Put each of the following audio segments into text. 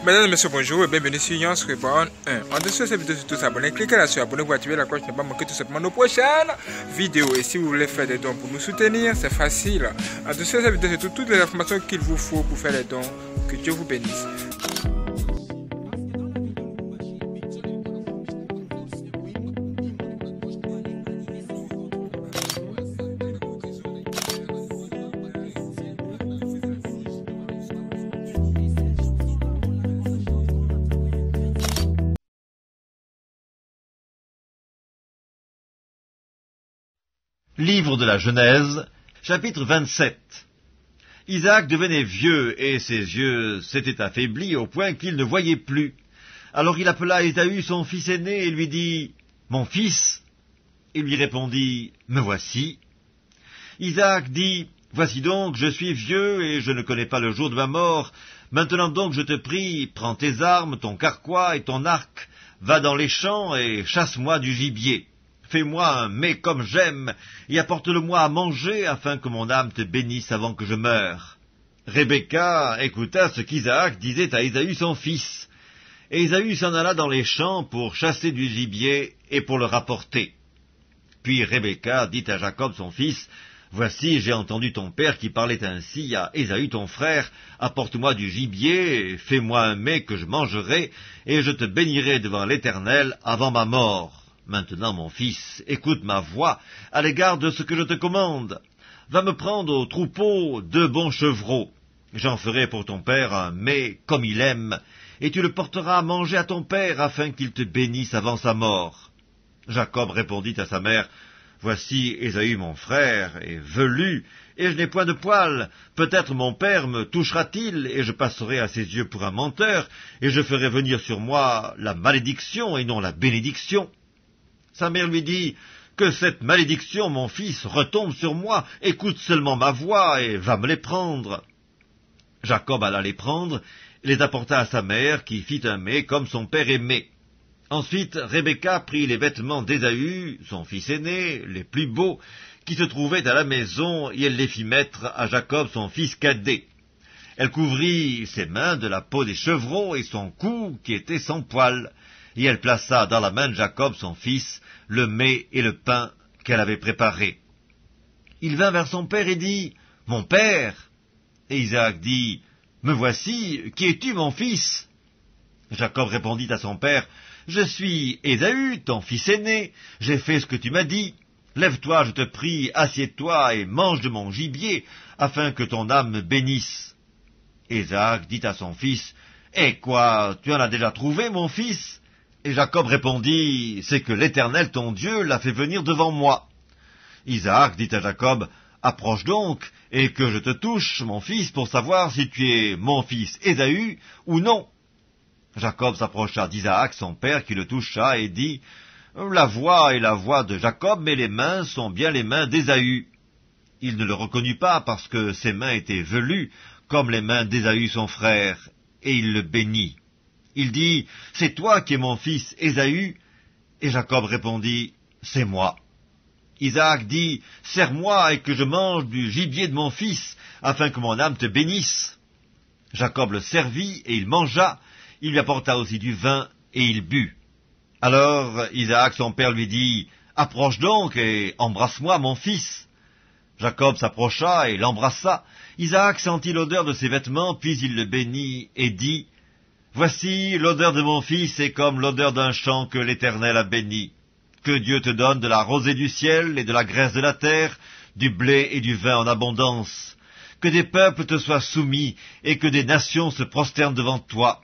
Mesdames et messieurs, bonjour et bienvenue sur Yance Reborn 1. En dessous de cette vidéo, surtout s'abonner, cliquez là sur abonner pour activer la cloche pour ne pas manquer tout simplement nos prochaines vidéos. Et si vous voulez faire des dons pour nous soutenir, c'est facile. En dessous de cette vidéo, surtout toutes les informations qu'il vous faut pour faire les dons. Que Dieu vous bénisse. Livre de la Genèse, chapitre 27. Isaac devenait vieux, et ses yeux s'étaient affaiblis au point qu'il ne voyait plus. Alors il appela Ésaü, son fils aîné, et lui dit, « Mon fils ?» Il lui répondit, « Me voici. » Isaac dit, « Voici donc, je suis vieux, et je ne connais pas le jour de ma mort. Maintenant donc, je te prie, prends tes armes, ton carquois et ton arc, va dans les champs, et chasse-moi du gibier. Fais-moi un mets comme j'aime, et apporte-le-moi à manger, afin que mon âme te bénisse avant que je meure. » Rebecca écouta ce qu'Isaac disait à Ésaü son fils. Et Ésaü s'en alla dans les champs pour chasser du gibier et pour le rapporter. Puis Rebecca dit à Jacob son fils, « Voici, j'ai entendu ton père qui parlait ainsi à Ésaü ton frère, apporte-moi du gibier, fais-moi un mets que je mangerai, et je te bénirai devant l'Éternel avant ma mort. Maintenant, mon fils, écoute ma voix à l'égard de ce que je te commande. Va me prendre au troupeau 2 bons chevreaux. J'en ferai pour ton père un mets comme il aime, et tu le porteras à manger à ton père, afin qu'il te bénisse avant sa mort. » Jacob répondit à sa mère, « Voici Ésaü mon frère est velu, et je n'ai point de poils. Peut-être mon père me touchera-t-il, et je passerai à ses yeux pour un menteur, et je ferai venir sur moi la malédiction et non la bénédiction. » Sa mère lui dit, « Que cette malédiction, mon fils, retombe sur moi, écoute seulement ma voix, et va me les prendre. » Jacob alla les prendre, et les apporta à sa mère, qui fit un mets comme son père aimait. Ensuite, Rebecca prit les vêtements d'Ésaü, son fils aîné, les plus beaux, qui se trouvaient à la maison, et elle les fit mettre à Jacob, son fils cadet. Elle couvrit ses mains de la peau des chevreaux, et son cou, qui était sans poils. Et elle plaça dans la main de Jacob, son fils, le mets et le pain qu'elle avait préparés. Il vint vers son père et dit, « Mon père !» Et Isaac dit, « Me voici, qui es-tu, mon fils ?» Jacob répondit à son père, « Je suis Ésaü, ton fils aîné, j'ai fait ce que tu m'as dit. Lève-toi, je te prie, assieds-toi et mange de mon gibier, afin que ton âme me bénisse. » Isaac dit à son fils, « Eh quoi, tu en as déjà trouvé, mon fils ?» Et Jacob répondit, « C'est que l'Éternel ton Dieu l'a fait venir devant moi. » Isaac dit à Jacob, « Approche donc, et que je te touche, mon fils, pour savoir si tu es mon fils Ésaü ou non. » Jacob s'approcha d'Isaac, son père, qui le toucha, et dit, « La voix est la voix de Jacob, mais les mains sont bien les mains d'Ésaü. » Il ne le reconnut pas, parce que ses mains étaient velues, comme les mains d'Ésaü son frère, et il le bénit. Il dit, « C'est toi qui es mon fils Ésaü ?» Et Jacob répondit, « C'est moi. » Isaac dit, « Sers-moi et que je mange du gibier de mon fils, afin que mon âme te bénisse. » Jacob le servit et il mangea, il lui apporta aussi du vin et il but. Alors Isaac son père lui dit, « Approche donc et embrasse-moi mon fils. » Jacob s'approcha et l'embrassa. Isaac sentit l'odeur de ses vêtements, puis il le bénit et dit, « Voici, l'odeur de mon fils est comme l'odeur d'un champ que l'Éternel a béni. Que Dieu te donne de la rosée du ciel et de la graisse de la terre, du blé et du vin en abondance. Que des peuples te soient soumis et que des nations se prosternent devant toi.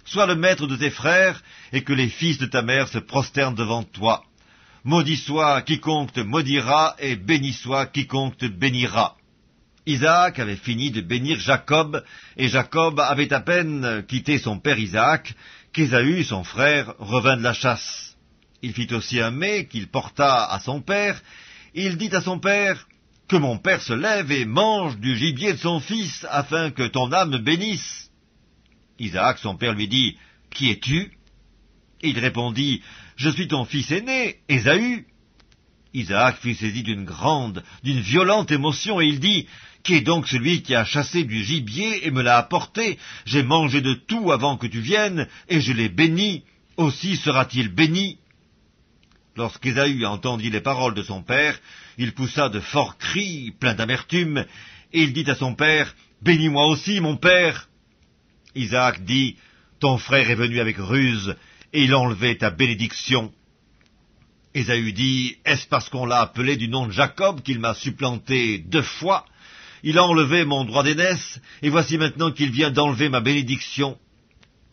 Sois le maître de tes frères et que les fils de ta mère se prosternent devant toi. Maudit soit quiconque te maudira et béni soit quiconque te bénira. » Isaac avait fini de bénir Jacob, et Jacob avait à peine quitté son père Isaac, qu'Ésaü, son frère, revint de la chasse. Il fit aussi un mets qu'il porta à son père, et il dit à son père, « Que mon père se lève et mange du gibier de son fils, afin que ton âme me bénisse. » Isaac, son père, lui dit, « Qui es-tu » Et il répondit, « Je suis ton fils aîné, Ésaü. » Isaac fut saisi d'une violente émotion, et il dit, « Qui est donc celui qui a chassé du gibier et me l'a apporté? J'ai mangé de tout avant que tu viennes, et je l'ai béni. Aussi sera-t-il béni. » Lorsqu'Ésaü entendit les paroles de son père, il poussa de forts cris, pleins d'amertume, et il dit à son père, « Bénis-moi aussi, mon père. » Isaac dit, « Ton frère est venu avec ruse, et il a enlevé ta bénédiction. » Ésaü dit, « Est-ce parce qu'on l'a appelé du nom de Jacob qu'il m'a supplanté 2 fois? Il a enlevé mon droit d'aînesse, et voici maintenant qu'il vient d'enlever ma bénédiction. »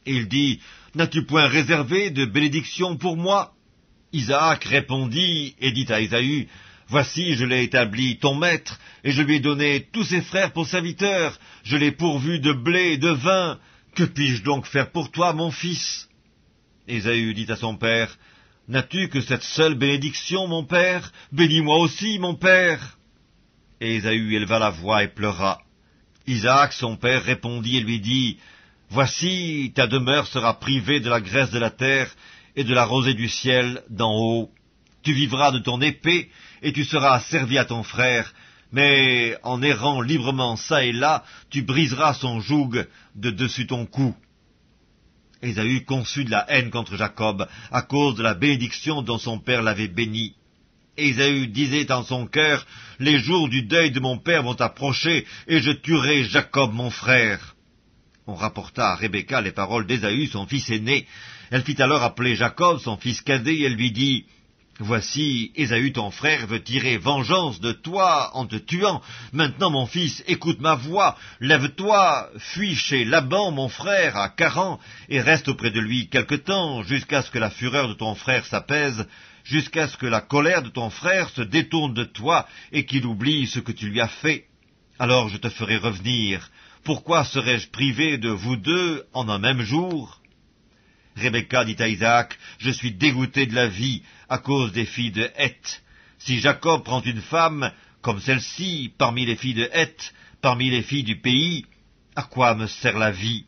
Et il dit, « N'as-tu point réservé de bénédiction pour moi? » Isaac répondit et dit à Ésaü, « Voici, je l'ai établi ton maître, et je lui ai donné tous ses frères pour serviteurs, je l'ai pourvu de blé et de vin. Que puis-je donc faire pour toi, mon fils? » Ésaü dit à son père, « N'as-tu que cette seule bénédiction, mon père? Bénis-moi aussi, mon père. » Et Ésaü éleva la voix et pleura. Isaac, son père, répondit et lui dit, « Voici, ta demeure sera privée de la graisse de la terre, et de la rosée du ciel d'en haut. Tu vivras de ton épée, et tu seras servi à ton frère, mais en errant librement çà et là, tu briseras son joug de dessus ton cou. » Ésaü conçut de la haine contre Jacob, à cause de la bénédiction dont son père l'avait béni. Ésaü disait en son cœur, « Les jours du deuil de mon père vont approcher, et je tuerai Jacob mon frère. » On rapporta à Rebecca les paroles d'Ésaü, son fils aîné. Elle fit alors appeler Jacob, son fils cadet, et elle lui dit, « Voici, Ésaü ton frère veut tirer vengeance de toi en te tuant. Maintenant, mon fils, écoute ma voix, lève-toi, fuis chez Laban, mon frère, à Charan, et reste auprès de lui quelque temps, jusqu'à ce que la fureur de ton frère s'apaise, jusqu'à ce que la colère de ton frère se détourne de toi, et qu'il oublie ce que tu lui as fait. Alors je te ferai revenir. Pourquoi serais-je privé de vous deux en un même jour? » Rebecca dit à Isaac, « Je suis dégoûté de la vie à cause des filles de Heth. Si Jacob prend une femme comme celle-ci parmi les filles de Heth, parmi les filles du pays, à quoi me sert la vie?